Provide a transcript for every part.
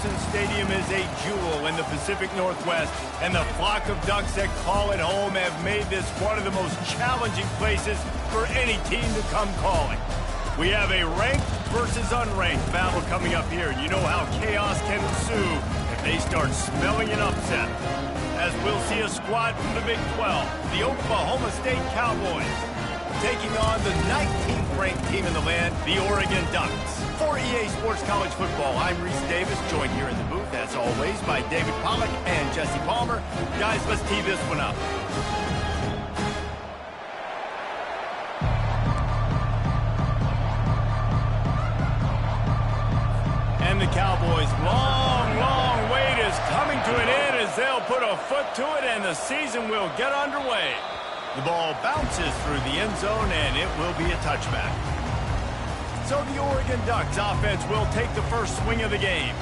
Thompson Stadium is a jewel in the Pacific Northwest, and the flock of Ducks that call it home have made this one of the most challenging places for any team to come calling. We have a ranked versus unranked battle coming up here, and you know how chaos can ensue if they start smelling an upset. As we'll see a squad from the Big 12, the Oklahoma State Cowboys, taking on the 19th ranked team in the land, the Oregon Ducks. For EA Sports College Football, I'm Reese Davis, joined here in the booth, as always, by David Pollack and Jesse Palmer. Guys, let's tee this one up. And the Cowboys' long wait is coming to an end as they'll put a foot to it, and the season will get underway. The ball bounces through the end zone, and it will be a touchback. So the Oregon Ducks offense will take the first swing of the game.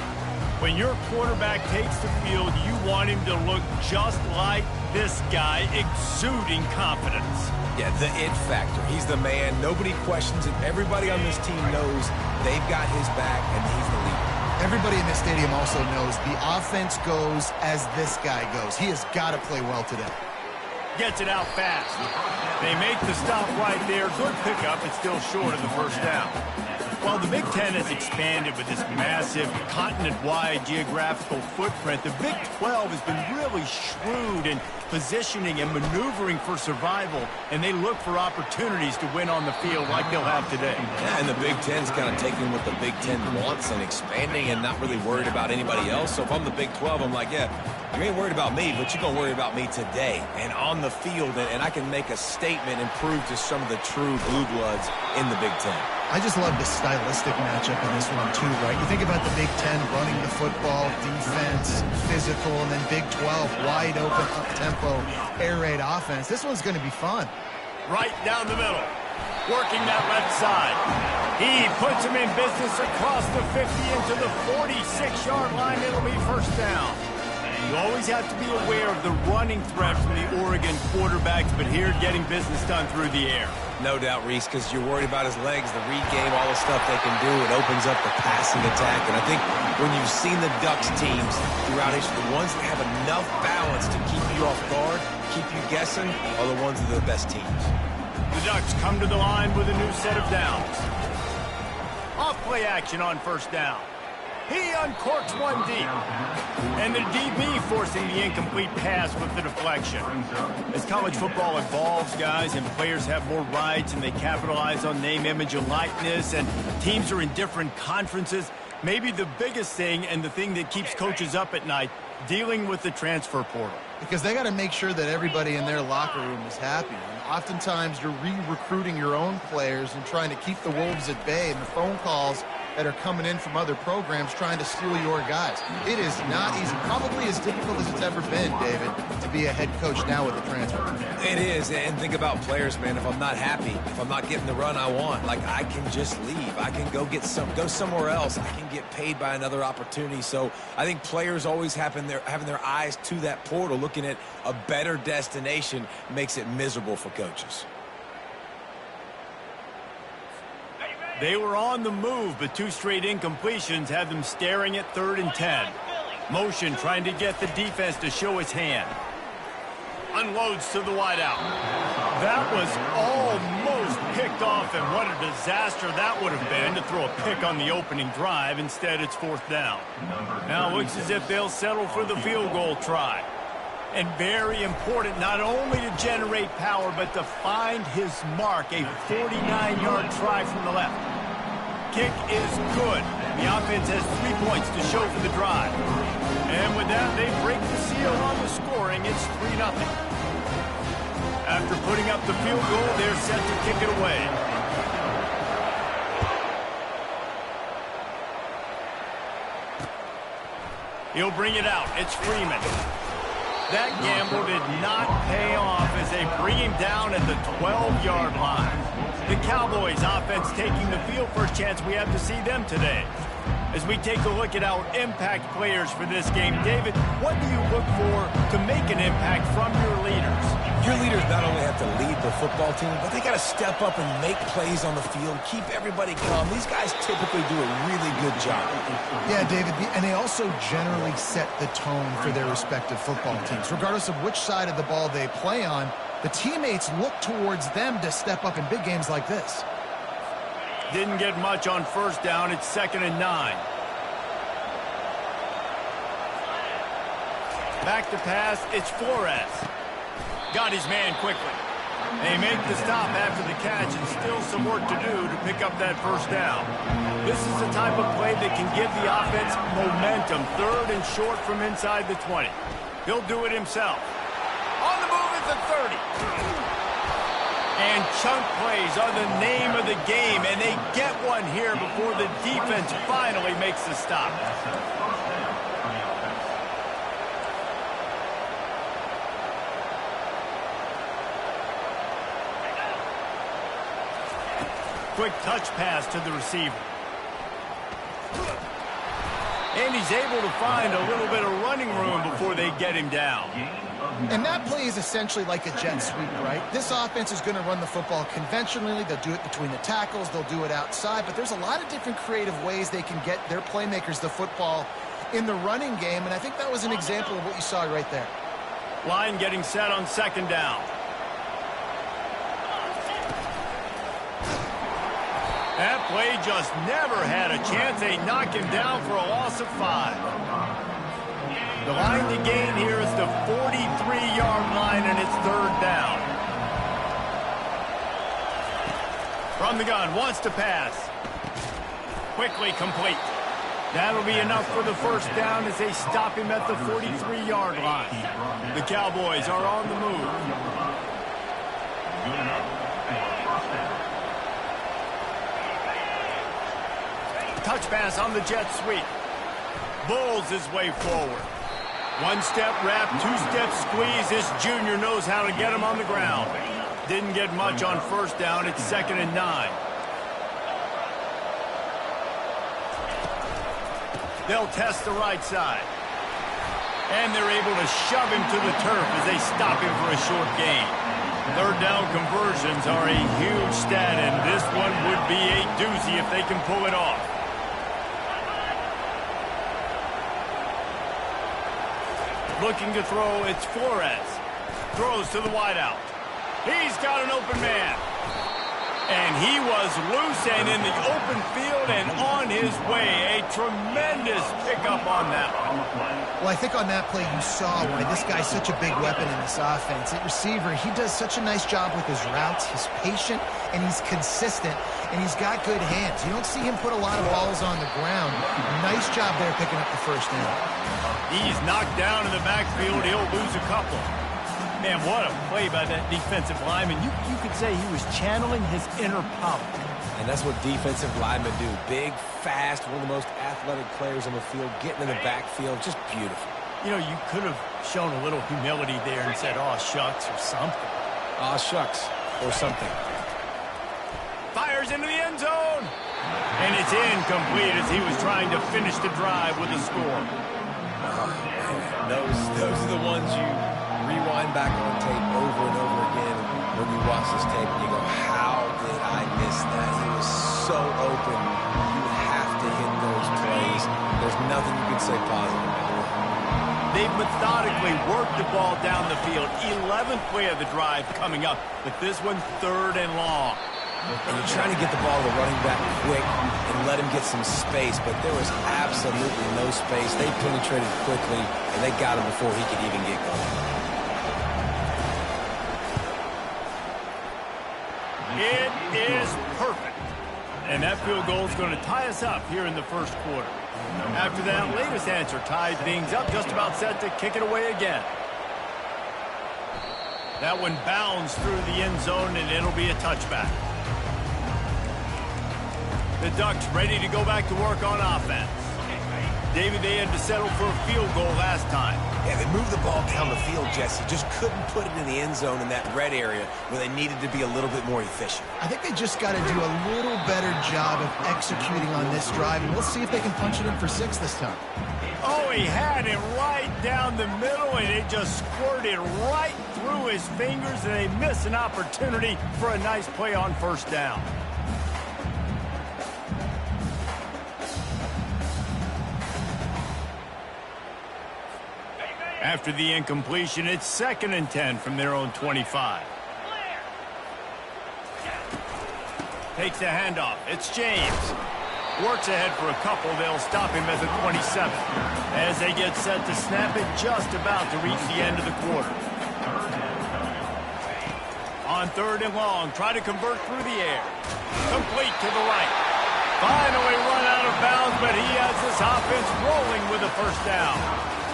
When your quarterback takes the field, you want him to look just like this guy, exuding confidence. Yeah, the it factor. He's the man. Nobody questions it. Everybody on this team knows they've got his back, and he's the leader. Everybody in this stadium also knows the offense goes as this guy goes. He has got to play well today. Gets it out fast. They make the stop right there. Good pickup. It's still short of the first down. While the Big Ten has expanded with this massive continent-wide geographical footprint, the Big 12 has been really shrewd in positioning and maneuvering for survival, and they look for opportunities to win on the field like they'll have today. Yeah, and the Big Ten's kind of taking what the Big Ten wants and expanding and not really worried about anybody else. So if I'm the Big 12, I'm like, yeah, you ain't worried about me, but you're going to worry about me today and on the field, and I can make a statement and prove to some of the true blue bloods in the Big Ten. I just love the stylistic matchup in this one, too, right? You think about the Big Ten running the football, defense, physical, and then Big 12, wide open, up-tempo, air raid offense. This one's going to be fun. Right down the middle, working that left side. He puts him in business across the 50 into the 46-yard line. It'll be first down. You always have to be aware of the running threat from the Oregon quarterbacks, but here getting business done through the air. No doubt, Reese, because you're worried about his legs, the read game, all the stuff they can do. It opens up the passing attack. And I think when you've seen the Ducks teams throughout history, the ones that have enough balance to keep you off guard, keep you guessing, are the ones that are the best teams. The Ducks come to the line with a new set of downs. Off play action on first down. He uncorks one deep. And the DB forcing the incomplete pass with the deflection. As college football evolves, guys, and players have more rights and they capitalize on name, image, and likeness, and teams are in different conferences, maybe the biggest thing and the thing that keeps coaches up at night, dealing with the transfer portal. Because they got to make sure that everybody in their locker room is happy. And oftentimes you're re-recruiting your own players and trying to keep the wolves at bay, and the phone calls that are coming in from other programs trying to steal your guys. It is not easy. Probably as difficult as it's ever been, David, to be a head coach now with the transfer. It is, and think about players, man. If I'm not happy, if I'm not getting the run I want, like, I can just leave. I can go somewhere else. I can get paid by another opportunity. So I think players always having their eyes to that portal, looking at a better destination, makes it miserable for coaches. They were on the move, but two straight incompletions had them staring at 3rd and 10. Motion trying to get the defense to show his hand. Unloads to the wideout. That was almost picked off, and what a disaster that would have been to throw a pick on the opening drive. Instead, it's 4th down. Now it looks as if they'll settle for the field goal try. And very important, not only to generate power, but to find his mark, a 49-yard try from the left. Kick is good. The offense has 3 points to show for the drive. And with that, they break the seal on the scoring. It's 3-0. After putting up the field goal, they're set to kick it away. He'll bring it out. It's Freeman. That gamble did not pay off as they bring him down at the 12-yard line. The Cowboys offense taking the field for a chance. We have to see them today. As we take a look at our impact players for this game, David, what do you look for to make an impact from your leaders? Your leaders not only have to lead the football team, but they got to step up and make plays on the field, keep everybody calm. These guys typically do a really good job. Yeah, David, and they also generally set the tone for their respective football teams. Regardless of which side of the ball they play on, the teammates look towards them to step up in big games like this. Didn't get much on first down. It's 2nd and 9. Back to pass. It's Flores. Got his man quickly. They make the stop after the catch, and still some work to do to pick up that first down. This is the type of play that can give the offense momentum. 3rd and short from inside the 20. He'll do it himself. On the move at the 30. And chunk plays are the name of the game, and they get one here before the defense finally makes the stop. Quick touch pass to the receiver. And he's able to find a little bit of running room before they get him down. And that play is essentially like a jet sweep, right? This offense is going to run the football conventionally. They'll do it between the tackles. They'll do it outside. But there's a lot of different creative ways they can get their playmakers the football in the running game. And I think that was an example of what you saw right there. Line getting set on 2nd down. That play just never had a chance. They knock him down for a loss of 5. The line to gain here is the 43-yard line, and it's 3rd down. From the gun, wants to pass. Quickly complete. That'll be enough for the first down as they stop him at the 43-yard line. The Cowboys are on the move. Touch pass on the jet sweep. Bulls his way forward. 1-step wrap, 2-step squeeze. This junior knows how to get him on the ground. Didn't get much on first down. It's 2nd and 9. They'll test the right side. And they're able to shove him to the turf as they stop him for a short gain. 3rd down conversions are a huge stat, and this one would be a doozy if they can pull it off. Looking to throw, it's Flores. Throws to the wideout. He's got an open man. And he was loose and in the open field and on his way. A tremendous pickup on that one. Well, I think on that play you saw why this guy's such a big weapon in this offense. At receiver, he does such a nice job with his routes. He's patient and he's consistent and he's got good hands. You don't see him put a lot of balls on the ground. Nice job there picking up the first down. He's knocked down in the backfield. He'll lose a couple. Man, what a play by that defensive lineman. You could say he was channeling his inner power. And that's what defensive linemen do. Big, fast, one of the most athletic players on the field, getting in the backfield. Just beautiful. You know, you could have shown a little humility there and said, "Aw, shucks," or something. Aw, shucks, or something. Fires into the end zone. And it's incomplete as he was trying to finish the drive with a score. Those are the ones you rewind back on tape over and over again when you watch this tape and you go, how did I miss that? He was so open. You have to hit those plays. There's nothing you can say positive. They've methodically worked the ball down the field. 11th play of the drive coming up, but this one 3rd and long. And you're trying to get the ball to the running back quick and let him get some space, but there was absolutely no space. They penetrated quickly, and they got him before he could even get going. It is perfect. And that field goal is going to tie us up here in the first quarter. After that latest answer tied things up, just about set to kick it away again. That one bounds through the end zone, and it'll be a touchback. The Ducks ready to go back to work on offense. David, they had to settle for a field goal last time. Yeah, they moved the ball down the field, Jesse. Just couldn't put it in the end zone in that red area where they needed to be a little bit more efficient. I think they just got to do a little better job of executing on this drive, and we'll see if they can punch it in for 6 this time. Oh, he had him right down the middle, and it just squirted right through his fingers, and they miss an opportunity for a nice play on first down. After the incompletion, it's 2nd and 10 from their own 25. Takes the handoff. It's James. Works ahead for a couple. They'll stop him at the 27. As they get set to snap it, just about to reach the end of the quarter. On 3rd and long, try to convert through the air. Complete to the right. Finally run out of bounds, but he has this offense rolling with a first down.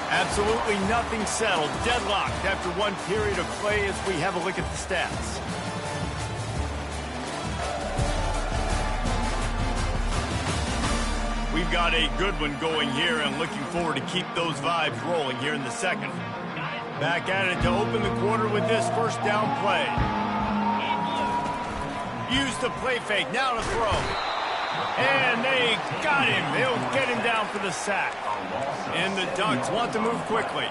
Absolutely nothing settled. Deadlocked after one period of play as we have a look at the stats. We've got a good one going here and looking forward to keep those vibes rolling here in the second. Back at it to open the quarter with this first down play. Use the play fake. Now to throw. And they got him. They'll get him down for the sack. And the Ducks want to move quickly.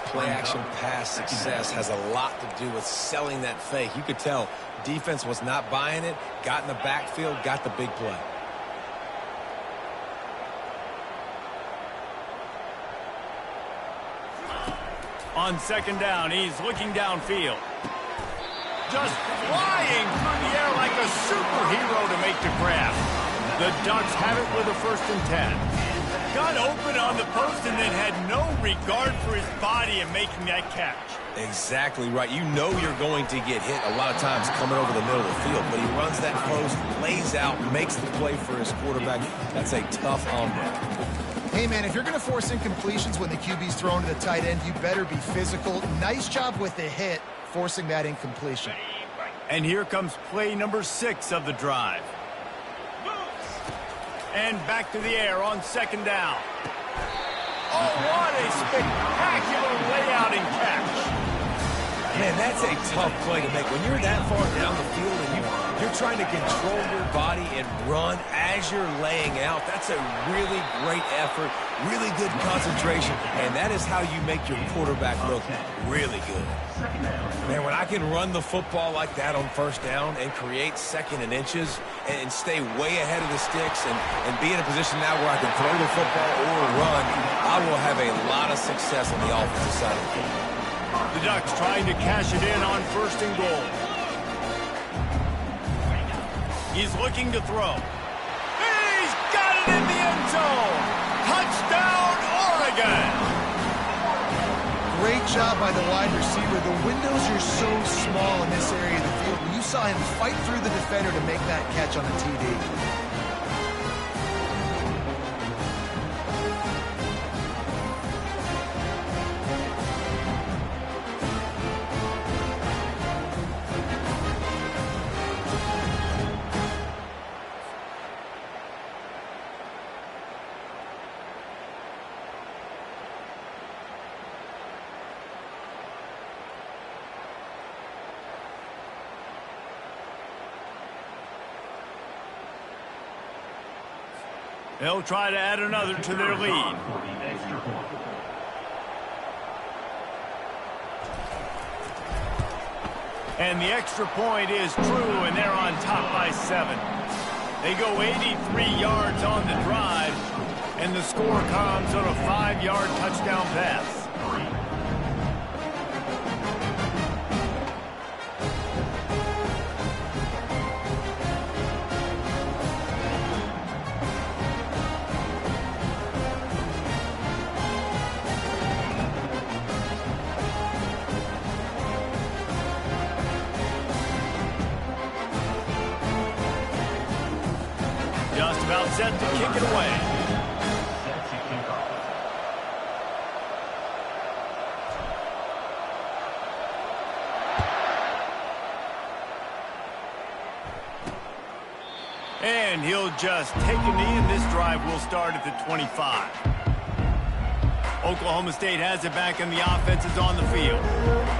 Play-action pass success has a lot to do with selling that fake. You could tell defense was not buying it, got in the backfield, got the big play. On 2nd down, he's looking downfield. Just flying through the air like a superhero to make the grab. The Ducks have it with a 1st and 10. Got open on the post and then had no regard for his body in making that catch. Exactly right. You know you're going to get hit a lot of times coming over the middle of the field, but he runs that post, lays out, makes the play for his quarterback. That's a tough hombre. Hey, man, if you're going to force incompletions when the QB's thrown to the tight end, you better be physical. Nice job with the hit, forcing that incompletion. And here comes play number 6 of the drive. And back to the air on 2nd down. Oh, what a spectacular layout and catch. Man, that's a tough play to make. When you're that far down the field and you're trying to control your body and run as you're laying out, that's a really great effort, really good concentration, and that is how you make your quarterback look really good. Man, when I can run the football like that on first down and create 2nd and inches and stay way ahead of the sticks and be in a position now where I can throw the football or run, I will have a lot of success on the offensive side of the ball. The Ducks trying to cash it in on 1st and goal. He's looking to throw. He's got it in the end zone. Touchdown, Oregon. Great job by the wide receiver. The windows are so small in this area of the field. You saw him fight through the defender to make that catch on the TD. They'll try to add another to their lead. And the extra point is true, and they're on top by 7. They go 83 yards on the drive, and the score comes on a 5-yard touchdown pass. Just about set to kick it away. And he'll just take a knee, and this drive will start at the 25. Oklahoma State has it back and the offense is on the field.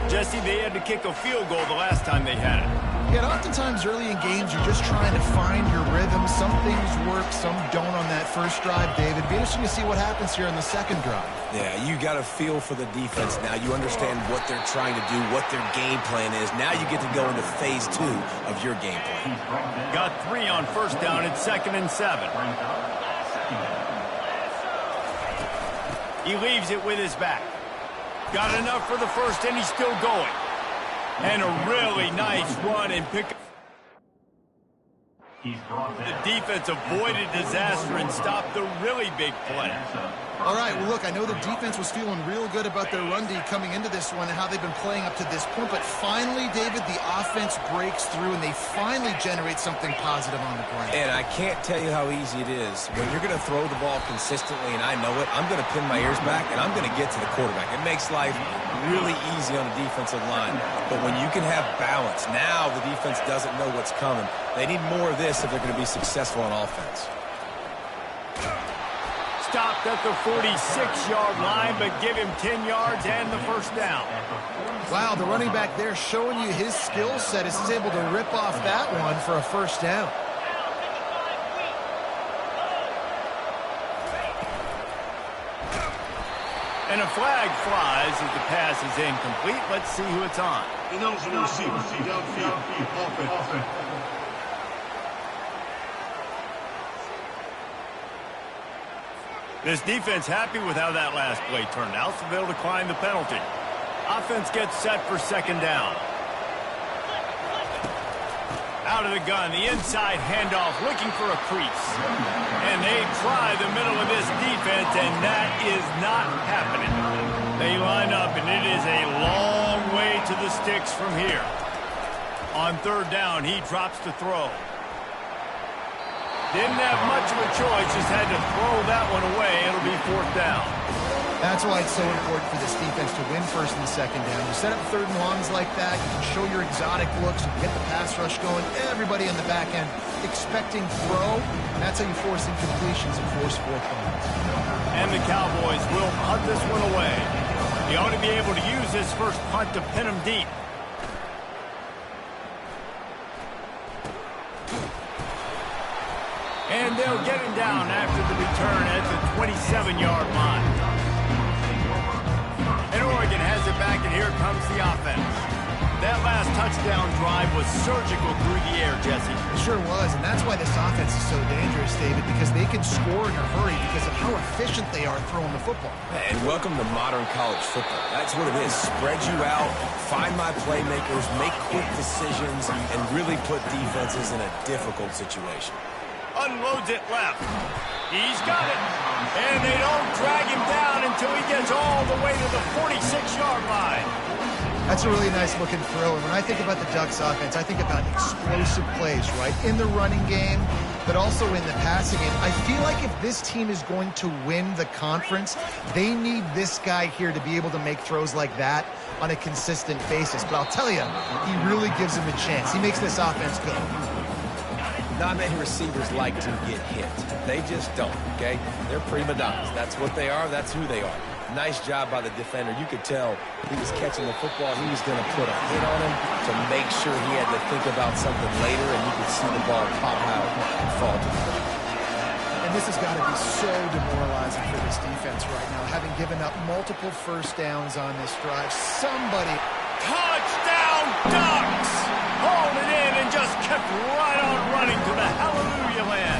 Jesse, they had to kick a field goal the last time they had it. Yeah, oftentimes early in games, you're just trying to find your rhythm. Some things work, some don't on that first drive, David. It'd be interesting to see what happens here in the second drive. Yeah, you got a feel for the defense now. You understand what they're trying to do, what their game plan is. Now you get to go into phase 2 of your game plan. Got 3 on first down. It's 2nd and 7. He leaves it with his back. Got enough for the first, and he's still going. And a really nice run and pick. The defense avoided disaster and stopped the really big play. All right, well, look, I know the defense was feeling real good about their run D coming into this one and how they've been playing up to this point, but finally, David, the offense breaks through and they finally generate something positive on the ground. And I can't tell you how easy it is. When you're going to throw the ball consistently, and I know it, I'm going to pin my ears back and I'm going to get to the quarterback. It makes life really easy on the defensive line. But when you can have balance, now the defense doesn't know what's coming. They need more of this if they're going to be successful on offense. Stopped at the 46-yard line, but give him 10 yards and the first down. Wow, the running back there showing you his skill set as he's able to rip off that one for a first down. And a flag flies as the pass is incomplete. Let's see who it's on. Announcing receiver, downfield, offense. This defense happy with how that last play turned out, so they'll decline the penalty. Offense gets set for 2nd down. Out of the gun, the inside handoff, looking for a crease. And they try the middle of this defense, and that is not happening. They line up, and it is a long way to the sticks from here. On 3rd down, he drops to throw. Didn't have much of a choice, just had to throw that one away. It'll be 4th down. That's why it's so important for this defense to win 1st and 2nd down. You set up 3rd and longs like that, you can show your exotic looks, you can get the pass rush going, everybody on the back end expecting throw, and that's how you force incompletions and force 4 points. And the Cowboys will punt this one away. You ought to be able to use this first punt to pin them deep. And they'll get him down after the return at the 27-yard line. And Oregon has it back, and here comes the offense. That last touchdown drive was surgical through the air, Jesse. It sure was, and that's why this offense is so dangerous, David, because they can score in a hurry because of how efficient they are throwing the football. And welcome to modern college football. That's what it is. Spread you out, find my playmakers, make quick decisions, and really put defenses in a difficult situation. Unloads it left. He's got it. And they don't drag him down until he gets all the way to the 46-yard line. That's a really nice looking throw. And when I think about the Ducks offense, I think about explosive plays, right? In the running game, but also in the passing game. I feel like if this team is going to win the conference, they need this guy here to be able to make throws like that on a consistent basis. But I'll tell you, he really gives him a chance. He makes this offense go. Not many receivers like to get hit. They just don't, okay? They're prima donnas. That's what they are. That's who they are. Nice job by the defender. You could tell he was catching the football. He was going to put a hit on him to make sure he had to think about something later, and you could see the ball pop out and fall to the ground. And this has got to be so demoralizing for this defense right now, having given up multiple first downs on this drive. Somebody... Touchdown, Ducks! Hauled it in and just kept right on running to the hallelujah land.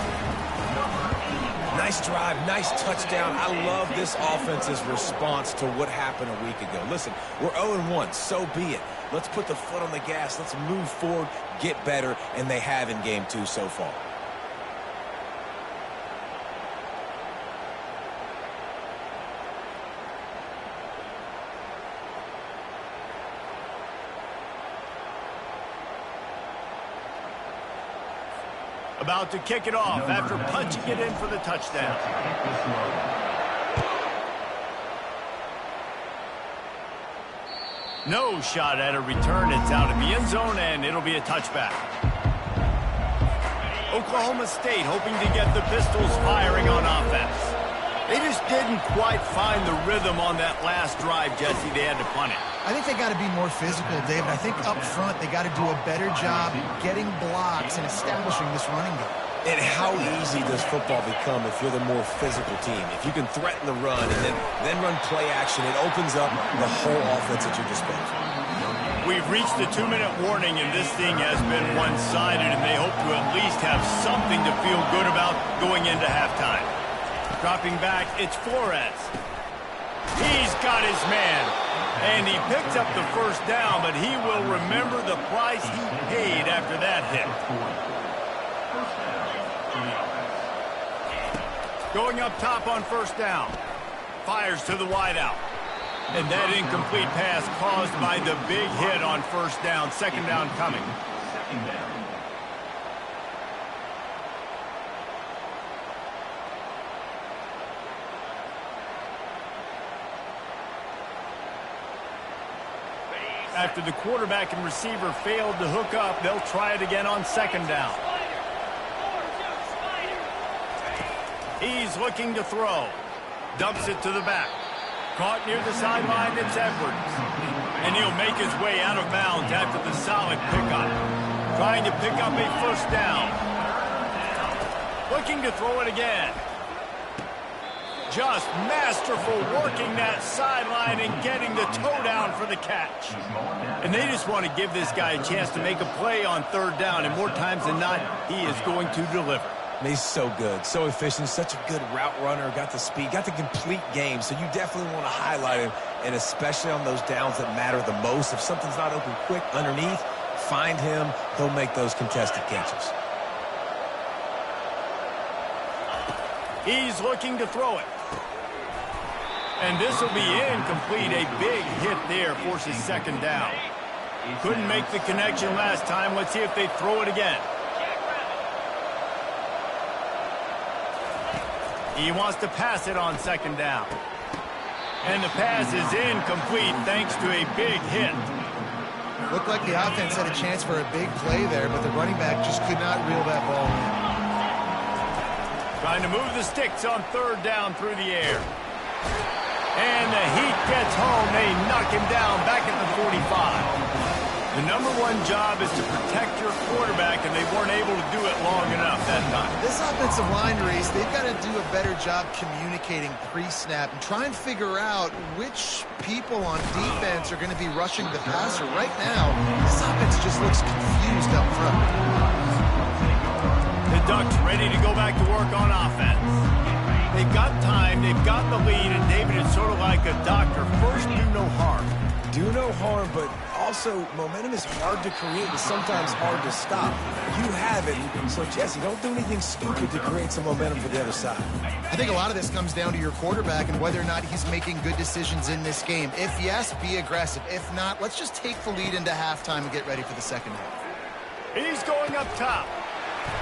Nice drive, nice touchdown. I love this offense's response to what happened a week ago. Listen, we're 0-1, so be it. Let's put the foot on the gas. Let's move forward, get better, and they have in game 2 so far. About to kick it off after punching it in for the touchdown. No shot at a return. It's out of the end zone, and it'll be a touchback. Oklahoma State hoping to get the Pistols firing on offense. They just didn't quite find the rhythm on that last drive, Jesse. They had to punt it. I think they got to be more physical, David. I think up front they got to do a better job getting blocks and establishing this running game. And how easy does football become if you're the more physical team? If you can threaten the run and then run play action, it opens up the whole offense at your disposal. We've reached the 2-minute warning, and this thing has been one-sided, and they hope to at least have something to feel good about going into halftime. Dropping back, it's Flores. He's got his man, and he picks up the first down, but he will remember the price he paid after that hit. Going up top on first down. Fires to the wideout. And that incomplete pass caused by the big hit on first down. Second down coming. After the quarterback and receiver failed to hook up, they'll try it again on second down. He's looking to throw. Dumps it to the back. Caught near the sideline, it's Edwards. And he'll make his way out of bounds after the solid pickup. Trying to pick up a first down. Looking to throw it again. Just masterful working that sideline and getting the toe down for the catch. And they just want to give this guy a chance to make a play on third down. And more times than not, he is going to deliver. He's so good, so efficient, such a good route runner, got the speed, got the complete game, so you definitely want to highlight him, and especially on those downs that matter the most. If something's not open quick underneath, find him, he'll make those contested catches. He's looking to throw it. And this will be incomplete. A big hit there forces second down. Couldn't make the connection last time. Let's see if they throw it again. He wants to pass it on second down. And the pass is incomplete thanks to a big hit. Looked like the offense had a chance for a big play there, but the running back just could not reel that ball in. Trying to move the sticks on third down through the air. And the heat gets home. They knock him down back at the 45. The number one job is to protect your quarterback, and they weren't able to do it long enough that time. This offensive line race, they've got to do a better job communicating pre-snap and try and figure out which people on defense are going to be rushing the passer. Right now, this offense just looks confused up front. The Ducks ready to go back to work on offense. They've got time, they've got the lead, and David is sort of like a doctor. First, do no harm. Do no harm, but also momentum is hard to create and sometimes hard to stop. You have it, so Jesse, don't do anything stupid to create some momentum for the other side. I think a lot of this comes down to your quarterback and whether or not he's making good decisions in this game. If yes, be aggressive. If not, let's just take the lead into halftime and get ready for the second half. He's going up top.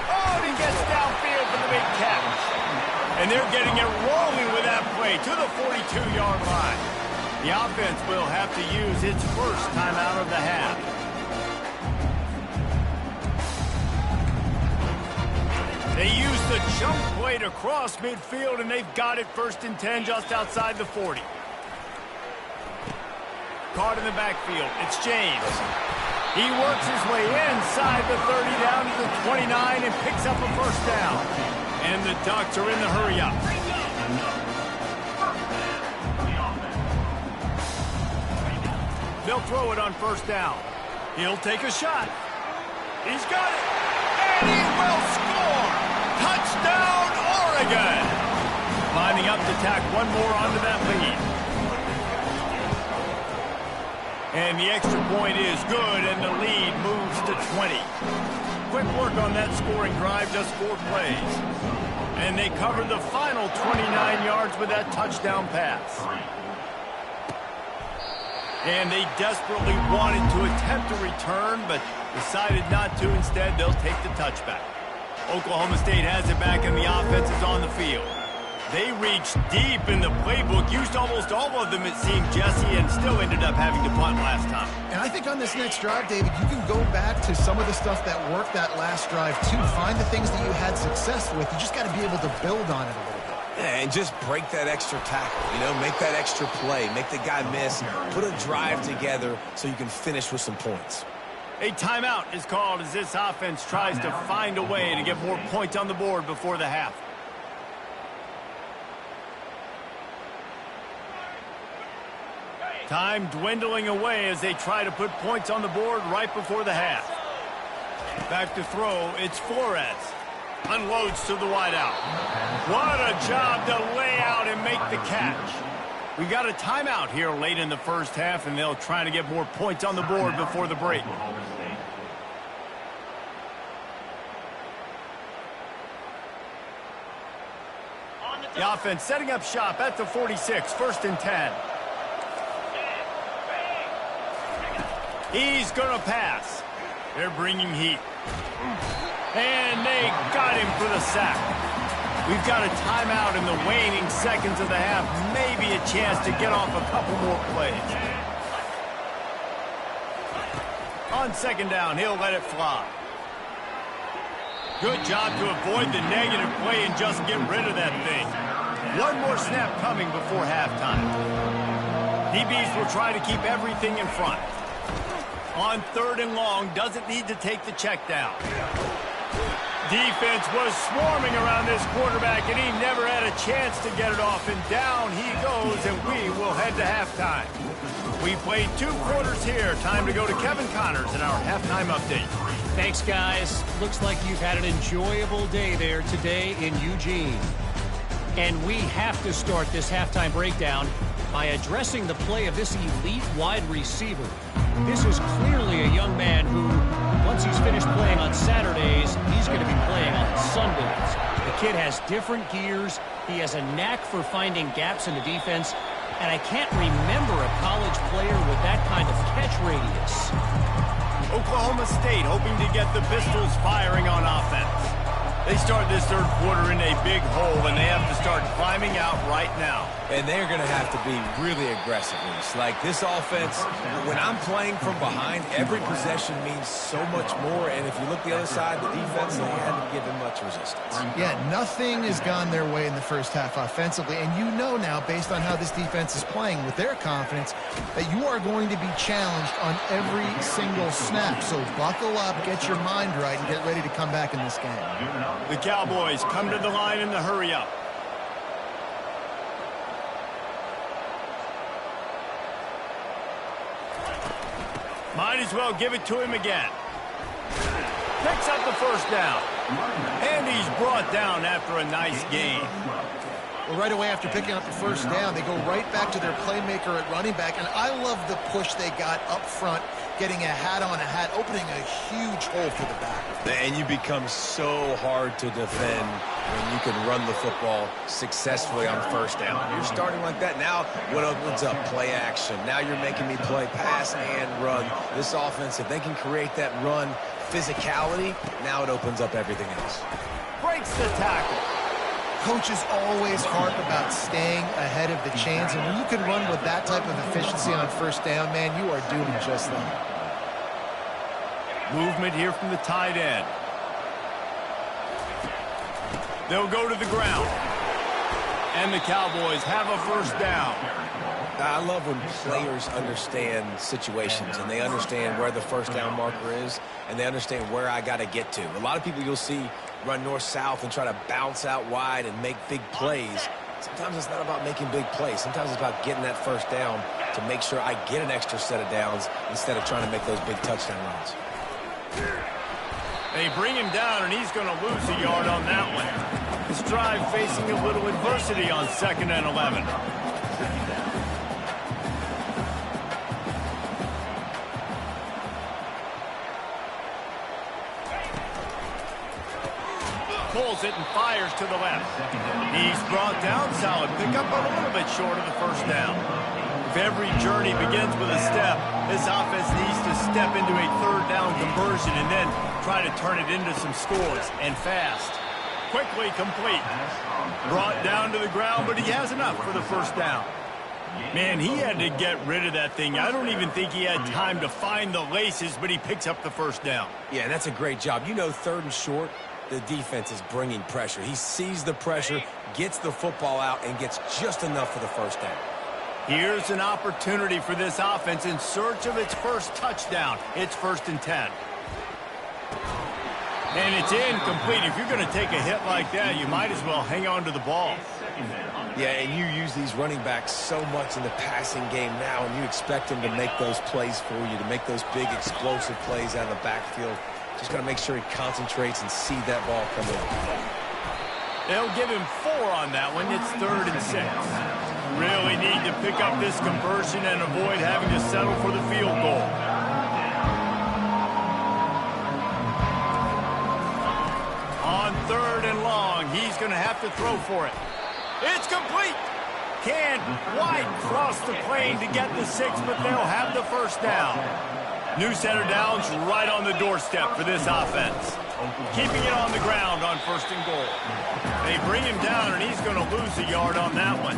Oh, and he gets downfield for the big catch. And they're getting it rolling with that play to the 42-yard line. The offense will have to use its first timeout of the half. They use the jump play to cross midfield, and they've got it first and 10 just outside the 40. Caught in the backfield. It's James. He works his way inside the 30 down to the 29 and picks up a first down. And the Ducks are in the hurry-up. They'll throw it on first down. He'll take a shot. He's got it. And he will score. Touchdown, Oregon. Lining up to tack one more onto that lead. And the extra point is good, and the lead moves to 20. Quick work on that scoring drive, just 4 plays. And they covered the final 29 yards with that touchdown pass. And they desperately wanted to attempt a return, but decided not to. Instead, they'll take the touchback. Oklahoma State has it back, and the offense is on the field. They reached deep in the playbook, used almost all of them, it seemed, Jesse, and still ended up having to punt last time. And I think on this next drive, David, you can go back to some of the stuff that worked that last drive, too. Find the things that you had success with. You just got to be able to build on it a little bit. And just break that extra tackle, you know, make that extra play, make the guy miss, put a drive together so you can finish with some points. A timeout is called as this offense tries to find a way to get more points on the board before the half. Time dwindling away as they try to put points on the board right before the half. Back to throw, it's Flores. Unloads to the wideout. What a job to lay out and make the catch. We got a timeout here late in the first half, and they'll try to get more points on the board before the break. The offense setting up shop at the 46, 1st and 10. He's going to pass. They're bringing heat. And they got him for the sack. We've got a timeout in the waning seconds of the half. Maybe a chance to get off a couple more plays. On 2nd down, he'll let it fly. Good job to avoid the negative play and just get rid of that thing. One more snap coming before halftime. DBs will try to keep everything in front. On 3rd and long, doesn't need to take the check down. Defense was swarming around this quarterback, and he never had a chance to get it off. And down he goes, and we will head to halftime. We played 2 quarters here. Time to go to Kevin Connors in our halftime update. Thanks, guys. Looks like you've had an enjoyable day there today in Eugene. And we have to start this halftime breakdown by addressing the play of this elite wide receiver. This is clearly a young man who, once he's finished playing on Saturdays, he's going to be playing on Sundays. The kid has different gears. He has a knack for finding gaps in the defense. And I can't remember a college player with that kind of catch radius. Oklahoma State hoping to get the Pistols firing on offense. They start this 3rd quarter in a big hole, and they have to start climbing out right now. And they're going to have to be really aggressive. Like this offense, when I'm playing from behind, every possession means so much more. And if you look the other side, the defense, they haven't given much resistance. Yeah, nothing has gone their way in the first half offensively. And you know now, based on how this defense is playing with their confidence, that you are going to be challenged on every single snap. So buckle up, get your mind right, and get ready to come back in this game. The Cowboys come to the line in the hurry-up. Might as well give it to him again. Picks up the 1st down. And he's brought down after a nice gain. Well, right away after picking up the 1st down, they go right back to their playmaker at running back. And I love the push they got up front, getting a hat on a hat, opening a huge hole for the back. And you become so hard to defend when you can run the football successfully on 1st down. You're starting like that. Now what opens up? Play action. Now you're making me play pass and run. This offense, if they can create that run physicality, now it opens up everything else. Breaks the tackle. Coaches always harp about staying ahead of the chains, and when you can run with that type of efficiency on 1st down, man, you are doing just that. Movement here from the tight end. They'll go to the ground. And the Cowboys have a 1st down. I love when players understand situations and they understand where the 1st down marker is and they understand where I got to get to. A lot of people you'll see run north-south and try to bounce out wide and make big plays. Sometimes it's not about making big plays. Sometimes it's about getting that 1st down to make sure I get an extra set of downs instead of trying to make those big touchdown runs. They bring him down, and he's going to lose a yard on that one. His drive facing a little adversity on 2nd and 11. Pulls it and fires to the left. He's brought down. Solid pickup, but a little bit short of the 1st down. If every journey begins with a step, this offense needs to step into a 3rd down conversion and then try to turn it into some scores, and fast. Quickly complete. Brought down to the ground, but he has enough for the 1st down. Man, he had to get rid of that thing. I don't even think he had time to find the laces, but he picks up the 1st down. Yeah, that's a great job. You know, 3rd and short, the defense is bringing pressure. He sees the pressure, gets the football out, and gets just enough for the first down. Here's an opportunity for this offense in search of its first touchdown. It's 1st and 10. And it's incomplete. If you're going to take a hit like that, you might as well hang on to the ball. Yeah, and you use these running backs so much in the passing game now, and you expect them to make those plays for you, to make those big explosive plays out of the backfield. Just got to make sure he concentrates and see that ball come in. They'll give him 4 on that one. It's 3rd and 6. Really need to pick up this conversion and avoid having to settle for the field goal. On 3rd and long, he's going to have to throw for it. It's complete. Can't quite cross the plane to get the 6, but they'll have the first down. New center down's right on the doorstep for this offense. Keeping it on the ground on 1st and goal. They bring him down, and he's going to lose a yard on that one.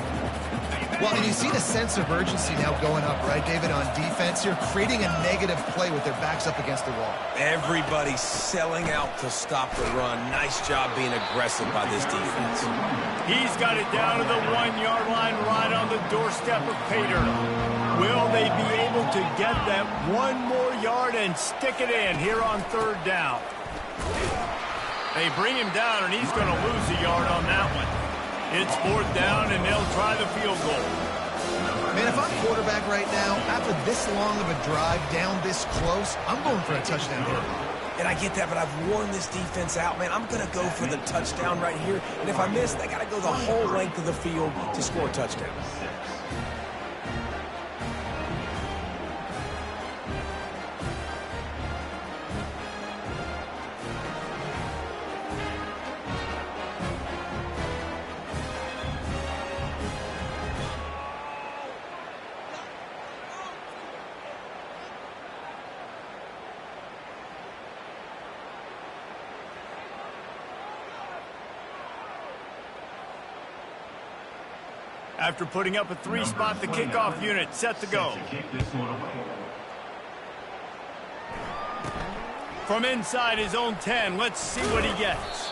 Well, and you see the sense of urgency now going up, right, David, on defense here, creating a negative play with their backs up against the wall. Everybody's selling out to stop the run. Nice job being aggressive by this defense. He's got it down to the 1-yard line right on the doorstep of Pater. Will they be able to get that 1 more yard and stick it in here on 3rd down? They bring him down, and he's going to lose a yard on that one. It's 4th down, and they'll try the field goal. Man, if I'm quarterback right now, after this long of a drive down this close, I'm going for a touchdown here. And I get that, but I've worn this defense out, man. I'm going to go for the touchdown right here. And if I miss, they got to go the whole length of the field to score a touchdown. After putting up a 3-spot, the kickoff unit set to go. From inside his own 10, let's see what he gets.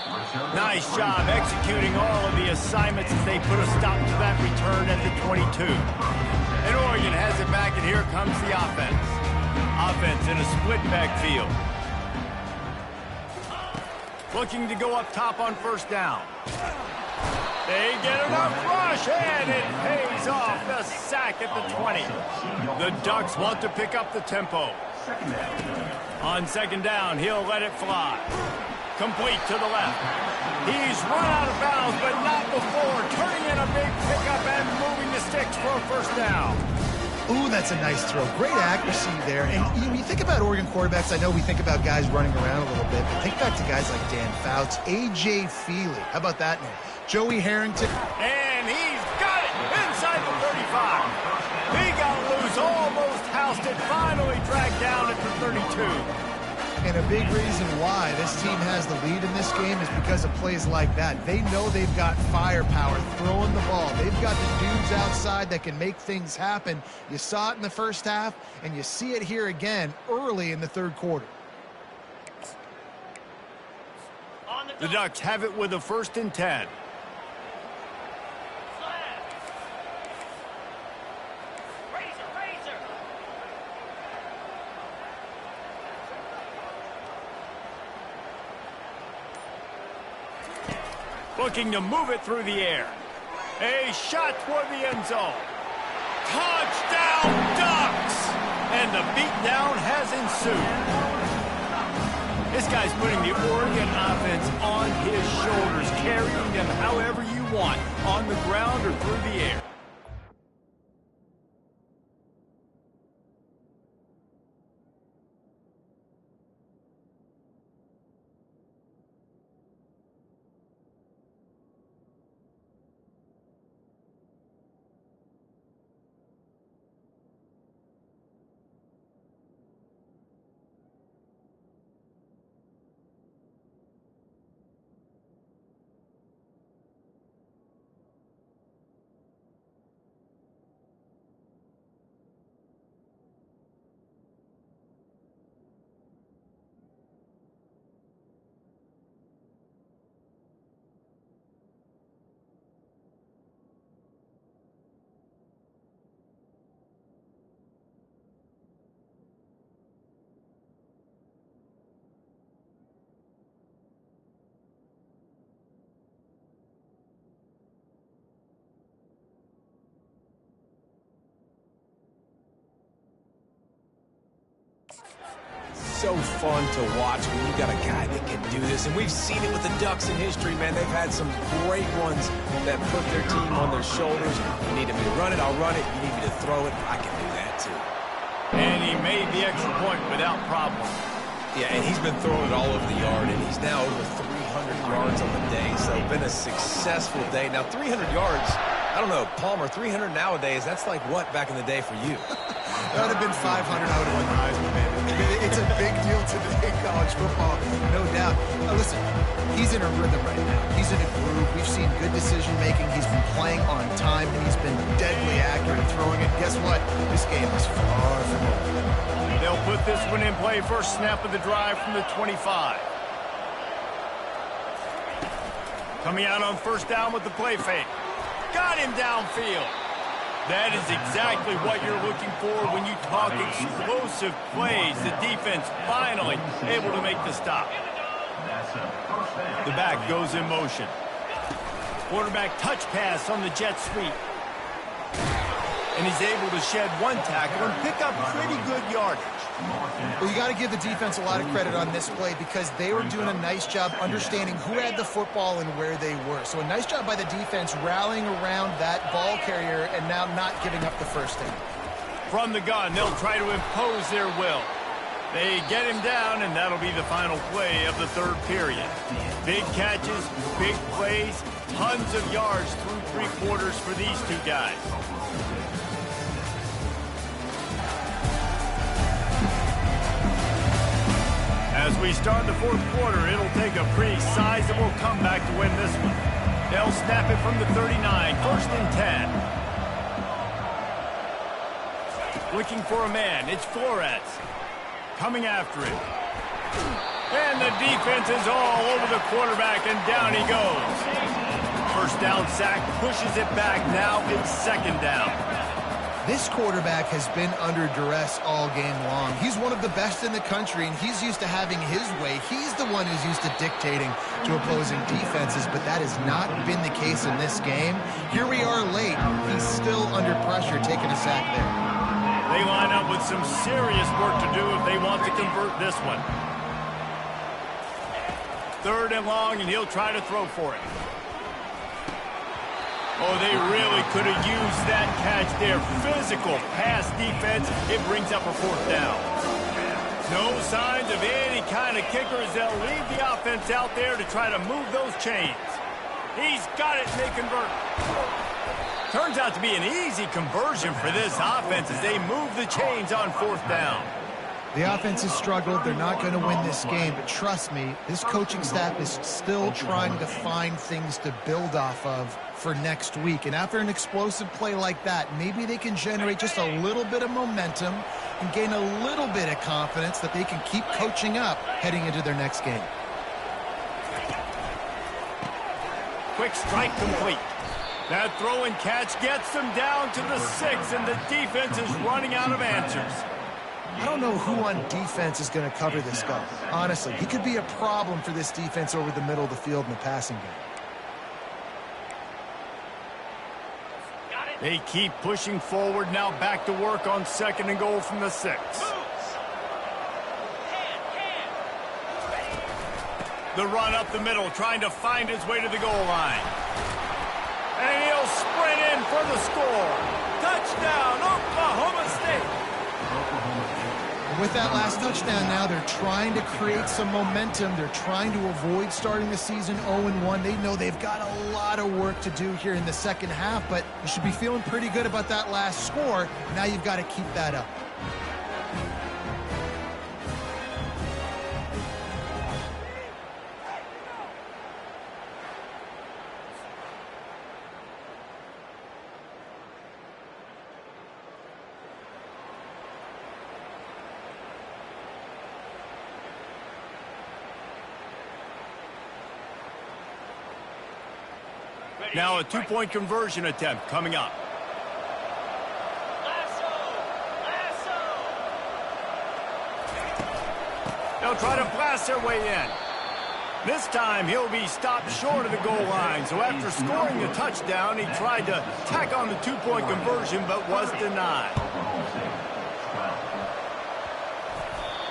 Nice job executing all of the assignments as they put a stop to that return at the 22. And Oregon has it back, and here comes the offense. Offense in a split backfield. Looking to go up top on 1st down. They get enough rush, and it pays off. The sack at the 20. The Ducks want to pick up the tempo. On 2nd down, he'll let it fly. Complete to the left. He's run out of bounds, but not before. Turning in a big pickup and moving the sticks for a 1st down. Ooh, that's a nice throw. Great accuracy there. And you think about Oregon quarterbacks, I know we think about guys running around a little bit, but think back to guys like Dan Fouts, A.J. Feely. How about that name? Joey Harrington. And he's got it inside the 35. He got loose, almost housed it, finally dragged down at the 32. And a big reason why this team has the lead in this game is because of plays like that. They know they've got firepower throwing the ball. They've got the dudes outside that can make things happen. You saw it in the first half, and you see it here again early in the 3rd quarter. The Ducks have it with a 1st and 10. Looking to move it through the air. A shot toward the end zone. Touchdown, Ducks! And the beatdown has ensued. This guy's putting the Oregon offense on his shoulders, carrying them however you want, on the ground or through the air. so fun to watch when you got a guy that can do this. And we've seen it with the Ducks in history, man. They've had some great ones that put their team on their shoulders. You need me to run it, I'll run it. You need me to throw it, I can do that too. And he made the extra point without problem. Yeah, and he's been throwing it all over the yard, and he's now over 300 yards on the day, so it's been a successful day. Now, 300 yards, I don't know, Palmer, 300 nowadays, that's like what back in the day for you? That would have been 500, I would have won the Heisman, man. It's a big deal today in college football, no doubt. Listen, he's in a rhythm right now. He's in a groove. We've seen good decision-making. He's been playing on time, and he's been deadly accurate throwing it. Guess what? This game is far from over. They'll put this one in play. First snap of the drive from the 25. Coming out on first down with the play fake. Got him downfield. That is exactly what you're looking for when you talk explosive plays. The defense finally able to make the stop. The back goes in motion. Quarterback touch pass on the jet sweep. And he's able to shed one tackle and pick up pretty good yardage. Well, you got to give the defense a lot of credit on this play because they were doing a nice job understanding who had the football and where they were. So a nice job by the defense rallying around that ball carrier and now not giving up the first down. From the gun, they'll try to impose their will. They get him down, and that'll be the final play of the third period. Big catches, big plays, tons of yards through three quarters for these two guys. As we start the fourth quarter, it'll take a pretty sizable comeback to win this one. They'll snap it from the 39, first and 10. Looking for a man, it's Flores. Coming after him. And the defense is all over the quarterback, and down he goes. First down sack, pushes it back, now it's second down. This quarterback has been under duress all game long. He's one of the best in the country, and he's used to having his way. He's the one who's used to dictating to opposing defenses, but that has not been the case in this game. Here we are late. He's still under pressure, taking a sack there. They line up with some serious work to do if they want to convert this one. Third and long, and he'll try to throw for it. Oh, they really could have used that catch there. Physical pass defense. It brings up a fourth down. No signs of any kind of kickers. They'll leave the offense out there to try to move those chains. He's got it, and they convert. Turns out to be an easy conversion for this offense as they move the chains on fourth down. The offense has struggled. They're not going to win this game, but trust me, this coaching staff is still trying to find things to build off of for next week. And after an explosive play like that, maybe they can generate just a little bit of momentum and gain a little bit of confidence that they can keep coaching up heading into their next game. Quick strike complete. That throw and catch gets them down to the 6, and the defense is running out of answers. I don't know who on defense is going to cover this guy. Honestly, he could be a problem for this defense over the middle of the field in the passing game. They keep pushing forward, now back to work on second and goal from the 6. The run up the middle, trying to find his way to the goal line. And he'll sprint in for the score. Touchdown, Oklahoma State. With that last touchdown now, they're trying to create some momentum. They're trying to avoid starting the season 0-1. They know they've got a lot of work to do here in the second half, but you should be feeling pretty good about that last score. Now you've got to keep that up. Now a two-point conversion attempt coming up. They'll try to blast their way in. This time he'll be stopped short of the goal line. So after scoring the touchdown, he tried to tack on the two-point conversion but was denied.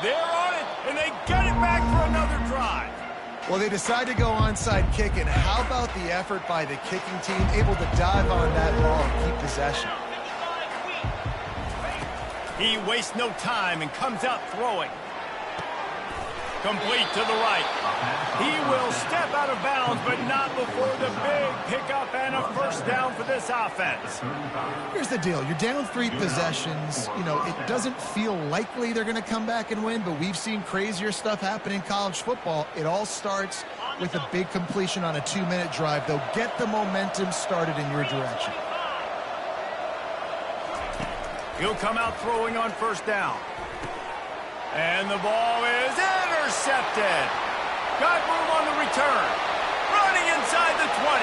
They're on it. and they get it back for another drive. Well, they decide to go onside kick, and how about the effort by the kicking team, able to dive on that ball and keep possession. He wastes no time and comes out throwing. Complete to the right. He will step out of bounds, but not before the big pickup and a first down for this offense. Here's the deal. You're down 3 possessions. You know, it doesn't feel likely they're going to come back and win, but we've seen crazier stuff happen in college football. It all starts with a big completion on a 2-minute drive. They'll get the momentum started in your direction. He'll come out throwing on first down. And the ball is intercepted. Got room on the return. Running inside the 20.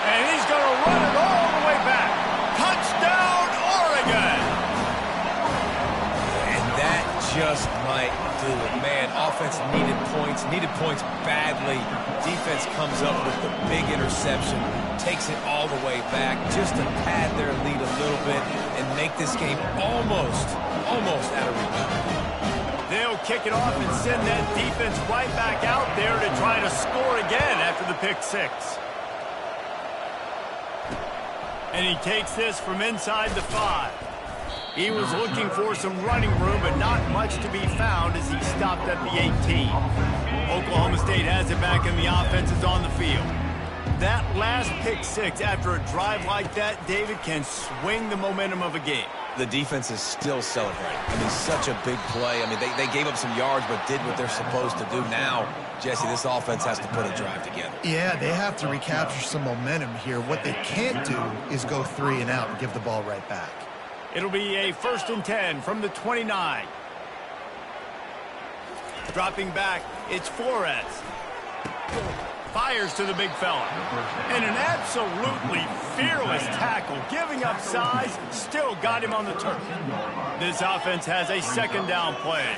And he's going to run it all the way back. Touchdown, Oregon. And that just might do it. Man, offense needed points badly. Defense comes up with the big interception, takes it all the way back just to pad their lead a little bit and make this game almost out of reach. They'll kick it off and send that defense right back out there to try to score again after the pick 6. And he takes this from inside the 5. He was looking for some running room, but not much to be found as he stopped at the 18. Oklahoma State has it back and the offense is on the field. That last pick 6 after a drive like that, David, can swing the momentum of a game. The defense is still celebrating. I mean, such a big play. I mean, they gave up some yards but did what they're supposed to do. Now, Jesse, this offense has to put a drive together. Yeah, they have to recapture some momentum here. What they can't do is go 3 and out and give the ball right back. It'll be a 1st and 10 from the 29. Dropping back, it's Flores. Fires to the big fella. And an absolutely fearless tackle, giving up size, still got him on the turf. This offense has a 2nd down play.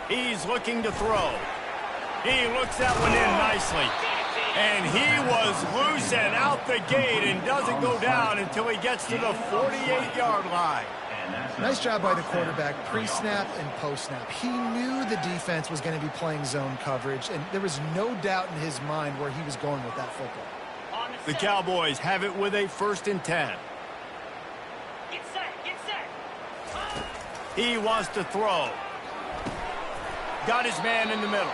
He's looking to throw. He looks that one in nicely. And he was loose and out the gate and doesn't go down until he gets to the 48-yard line. Nice job by the quarterback, pre-snap and post-snap. He knew the defense was going to be playing zone coverage, and there was no doubt in his mind where he was going with that football. The Cowboys have it with a 1st and 10. Get set. He wants to throw. Got his man in the middle.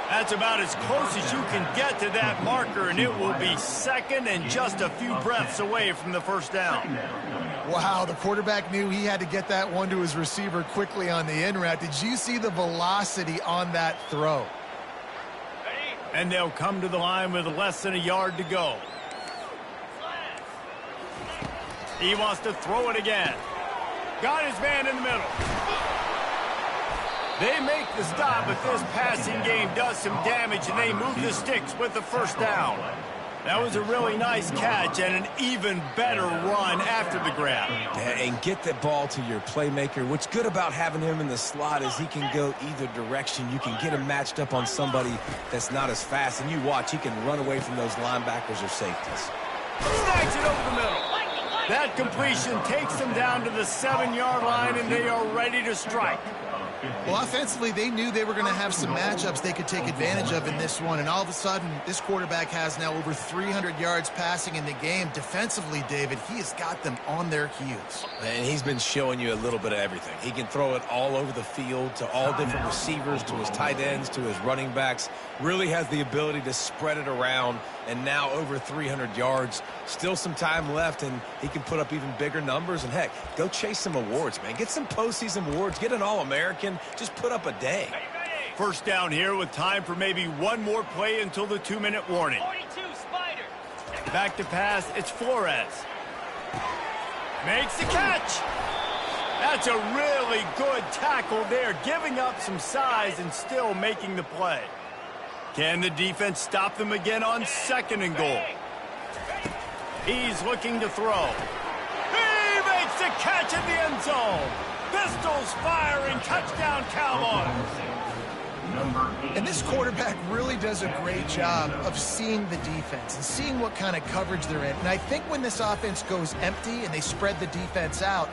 That's about as close as you can get to that marker, and it will be 2nd and just a few breaths away from the 1st down. Wow, the quarterback knew he had to get that one to his receiver quickly on the in route. Did you see the velocity on that throw? And they'll come to the line with less than a yard to go. He wants to throw it again. Got his man in the middle. They make the stop, but this passing game does some damage, and they move the sticks with the 1st down. That was a really nice catch and an even better run after the grab. And get the ball to your playmaker. What's good about having him in the slot is he can go either direction. You can get him matched up on somebody that's not as fast, and you watch, he can run away from those linebackers or safeties. Snags it over the middle. That completion takes them down to the 7-yard line, and they are ready to strike. Well, offensively, they knew they were going to have some matchups they could take advantage of in this one, and all of a sudden, this quarterback has now over 300 yards passing in the game. Defensively, David, he has got them on their heels. And he's been showing you a little bit of everything. He can throw it all over the field to all different receivers, to his tight ends, to his running backs. Really has the ability to spread it around, and now over 300 yards. Still some time left, and he can put up even bigger numbers. And, heck, go chase some awards, man. Get some postseason awards. Get an All-American. Just put up a day. 1st down here with time for maybe one more play until the 2-minute warning. 42, Spider. Back to pass, it's Flores. Makes the catch. That's a really good tackle there, giving up some size and still making the play. Can the defense stop them again on 2nd and goal? He's looking to throw. He makes the catch in the end zone. Pistols firing, touchdown Cowboys. And this quarterback really does a great job of seeing the defense and seeing what kind of coverage they're in. And I think when this offense goes empty and they spread the defense out,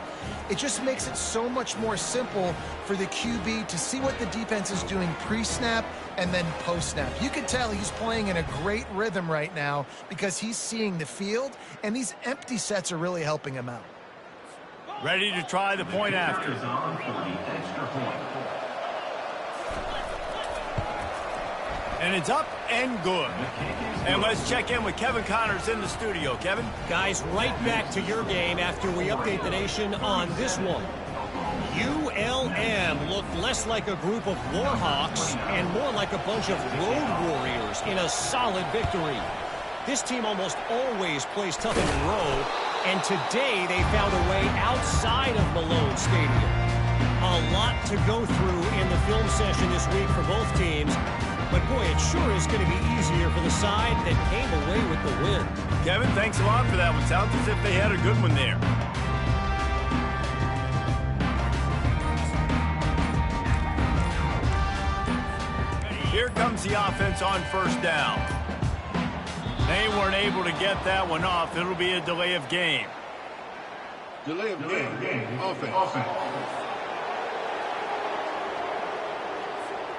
it just makes it so much more simple for the QB to see what the defense is doing pre-snap and then post-snap. You can tell he's playing in a great rhythm right now because he's seeing the field, and these empty sets are really helping him out. Ready to try the point after. And it's up and good. And let's check in with Kevin Connors in the studio. Kevin? Guys, right back to your game after we update the nation on this one. ULM looked less like a group of Warhawks and more like a bunch of road warriors in a solid victory. This team almost always plays tough in the road, and today they found a way outside of Malone Stadium. A lot to go through in the film session this week for both teams. But, boy, it sure is going to be easier for the side that came away with the win. Kevin, thanks a lot for that one. Sounds as if they had a good one there. Here comes the offense on first down. They weren't able to get that one off. It'll be a delay of game. Delay of game. Offense.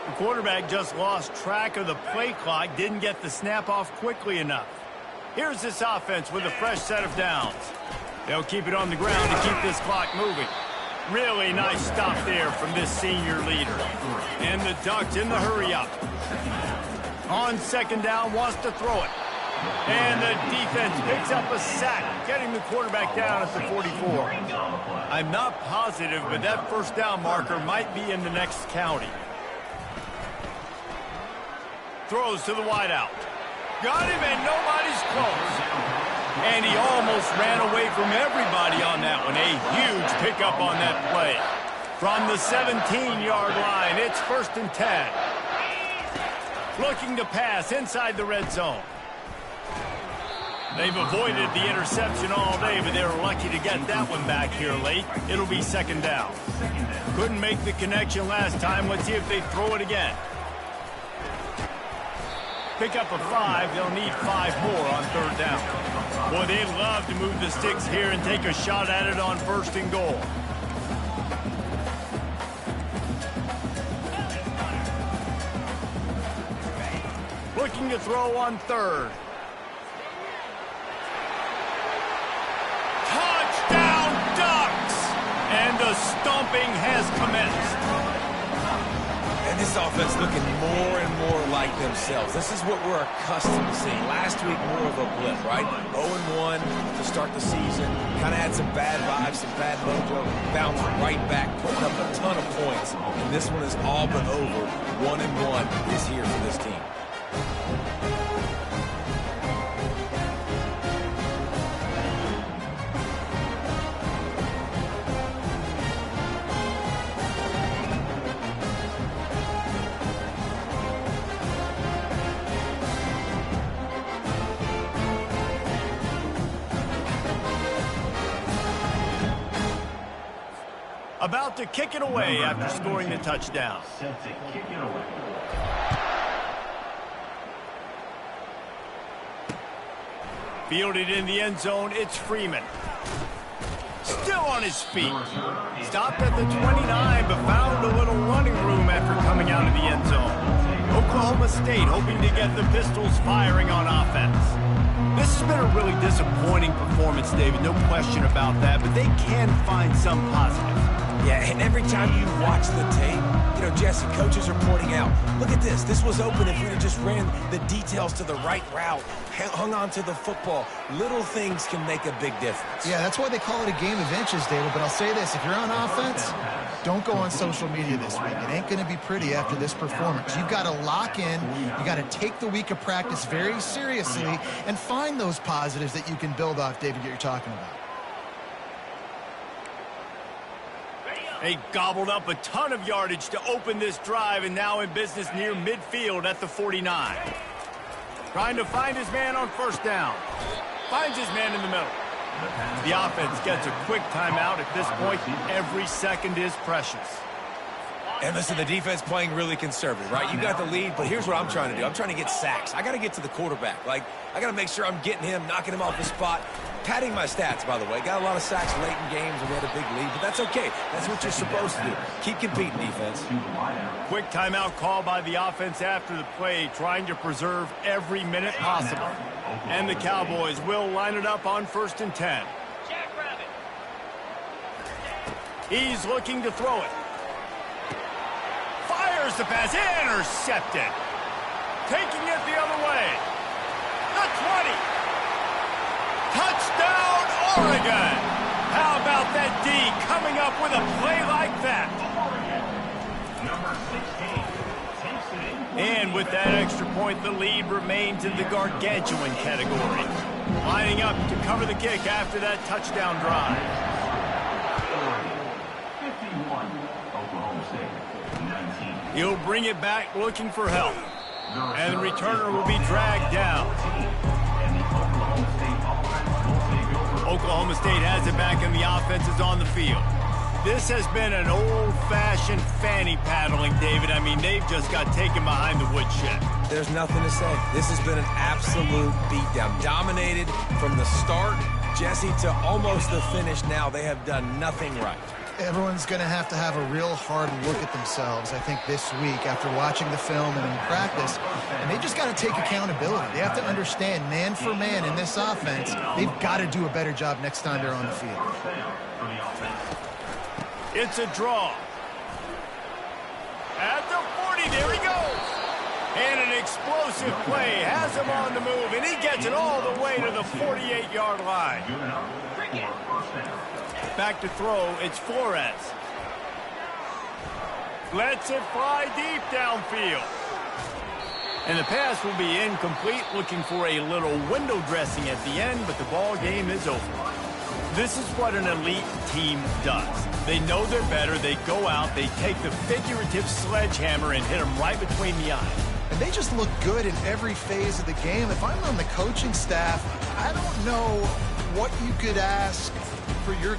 The quarterback just lost track of the play clock, didn't get the snap off quickly enough. Here's this offense with a fresh set of downs. They'll keep it on the ground to keep this clock moving. Really nice stop there from this senior leader. And the Ducks in the hurry-up. On second down, wants to throw it. And the defense picks up a sack, getting the quarterback down at the 44. I'm not positive, but that first down marker might be in the next county. Throws to the wideout. Got him, and nobody's close. And he almost ran away from everybody on that one. A huge pickup on that play. From the 17-yard line, it's 1st and 10. Looking to pass inside the red zone. They've avoided the interception all day, but they were lucky to get that one back here late. It'll be 2nd down. Couldn't make the connection last time. Let's see if they throw it again. Pick up a 5. They'll need 5 more on 3rd down. Boy, they'd love to move the sticks here and take a shot at it on 1st and goal. Looking to throw on 3rd. Touchdown, Ducks! And the stomping has commenced. And this offense looking more and more like themselves. This is what we're accustomed to seeing. Last week, more of a blip, right? 0-1 to start the season. Kind of had some bad vibes, some bad mojo. Bounced right back, putting up a ton of points. And this one is all but over. 1-1 is here for this team. About to kick it away after scoring the touchdown. Fielded in the end zone, it's Freeman. Still on his feet. Stopped at the 29, but found a little running room after coming out of the end zone. Oklahoma State hoping to get the Pistols firing on offense. This has been a really disappointing performance, David, no question about that, but they can find some positive. Yeah, and every time you watch the tape, you know, Jesse, coaches are pointing out, look at this. This was open if we'd have just ran the details to the right route, hung on to the football. Little things can make a big difference. Yeah, that's why they call it a game of inches, David. But I'll say this, if you're on offense, don't go on social media this week. It ain't going to be pretty after this performance. You've got to lock in. You got to take the week of practice very seriously and find those positives that you can build off, David, that you're talking about. They gobbled up a ton of yardage to open this drive, and now in business near midfield at the 49. Trying to find his man on 1st down. Finds his man in the middle. The offense gets a quick timeout at this point. Every second is precious. And listen, the defense playing really conservative, right? You got the lead, but here's what I'm trying to do. I'm trying to get sacks. I got to get to the quarterback. Like, I got to make sure I'm getting him, knocking him off the spot. Padding my stats, by the way. Got a lot of sacks late in games when we had a big lead, but that's okay. That's what you're supposed to do. Keep competing, defense. Quick timeout call by the offense after the play, trying to preserve every minute possible. And the Cowboys will line it up on 1st and 10. Jackrabbit. He's looking to throw it. Fires the pass, intercepted. Taking it the other way. The 20. Touchdown, Oregon. How about that D coming up with a play like that? And with that extra point, the lead remains in the gargantuan category. Lining up to cover the kick after that touchdown drive. 51, Oklahoma State, 19. He'll bring it back looking for help. And the returner will be dragged down. Oklahoma State has it back and the offense is on the field. This has been an old-fashioned fanny paddling, David. I mean, they've just got taken behind the woodshed. There's nothing to say. This has been an absolute beatdown. Dominated from the start, Jesse, to almost the finish now. They have done nothing right. Everyone's going to have a real hard look at themselves, I think, this week after watching the film and in practice. And they just got to take accountability. They have to understand, man for man in this offense, they've got to do a better job next time they're on the field. It's a draw. At the 40, there he goes. And an explosive play has him on the move, and he gets it all the way to the 48-yard line. Back to throw, it's Flores. Lets it fly deep downfield. And the pass will be incomplete, looking for a little window dressing at the end, but the ball game is over. This is what an elite team does. They know they're better, they go out, they take the figurative sledgehammer and hit them right between the eyes. And they just look good in every phase of the game. If I'm on the coaching staff, I don't know what you could ask for your